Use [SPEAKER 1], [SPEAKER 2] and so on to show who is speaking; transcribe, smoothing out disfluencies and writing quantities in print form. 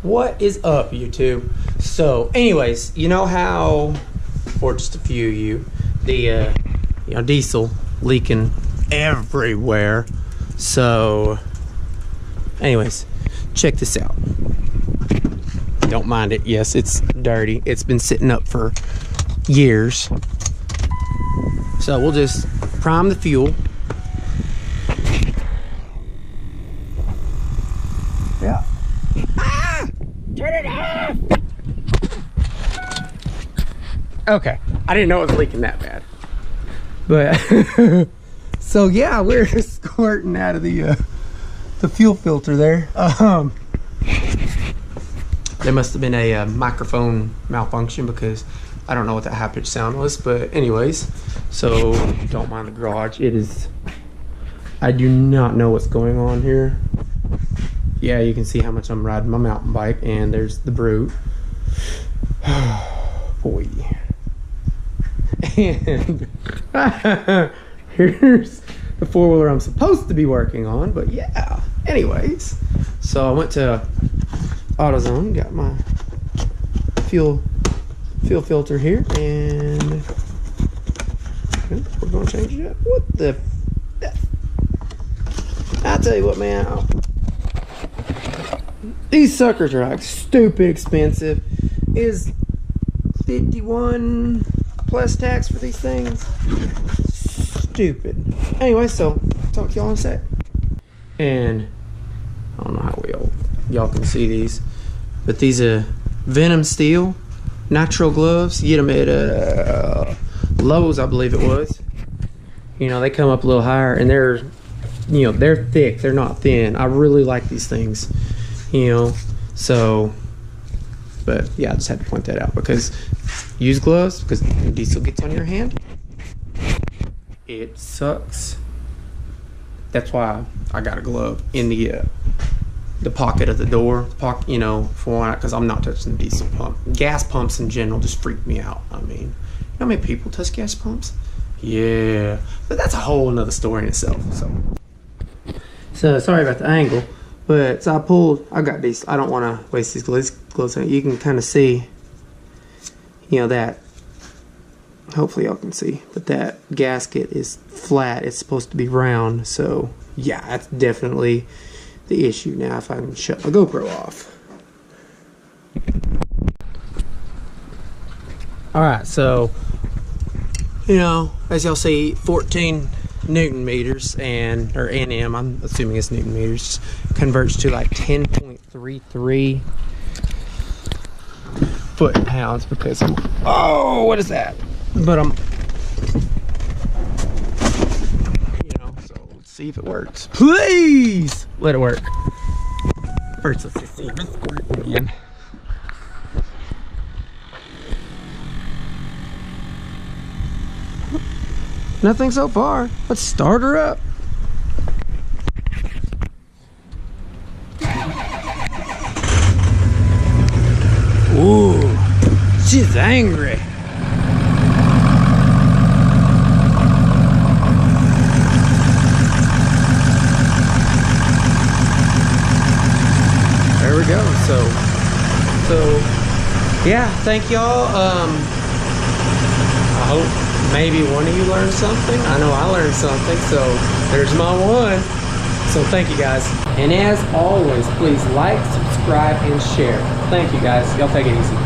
[SPEAKER 1] What is up, YouTube? So anyways, you know how, for just a few of you, the diesel leaking everywhere. So anyways, check this out. Don't mind it. Yes, it's dirty. It's been sitting up for years. So we'll just prime the fuel. Yeah. Ah! Turn it off! Okay, I didn't know it was leaking that bad. But, so yeah, we're squirting out of the fuel filter there. There must have been a microphone malfunction because I don't know what that high pitched sound was. But anyways, so don't mind the garage. It is, I do not know what's going on here. Yeah, you can see how much I'm riding my mountain bike, and there's the brute. Boy. And here's the four-wheeler I'm supposed to be working on, but yeah. Anyways, so I went to AutoZone, got my fuel filter here, and we're gonna change it up. What the? I'll tell you what, man. These suckers are like stupid expensive. Is 51 plus tax for these things? Stupid. Anyway, so talk to y'all in a sec. And I don't know how y'all can see these, but these are Venom Steel natural gloves. You get them at Lowe's, I believe it was. You know, they come up a little higher, and they're, you know, they're thick. They're not thin. I really like these things. You know, so, but yeah, I just had to point that out because use gloves, because when diesel gets on your hand, it sucks. That's why I got a glove in the pocket of the door, you know, for one, because I'm not touching the diesel pump. Gas pumps in general just freak me out. I mean, you know how many people touch gas pumps? Yeah, but that's a whole another story in itself. So sorry about the angle. But so I got these. I don't want to waste these gloves. You can kind of see, you know, that. Hopefully y'all can see, but that gasket is flat. It's supposed to be round. So yeah, that's definitely the issue. Now if I can shut my GoPro off. All right, so you know, as y'all see, 14 Newton meters, and or N/M, I'm assuming it's Newton meters, converts to like 10.33 foot-pounds because I'm, oh, what is that? But I'm, you know, so let's see if it works. Please let it work. First, let's just see if it's working again. Nothing so far. Let's start her up. Ooh, she's angry. There we go. So yeah, thank y'all. I hope maybe one of you learned something. I know I learned something, so there's my one. So thank you guys. And as always, please like, subscribe, and share. Thank you guys. Y'all take it easy.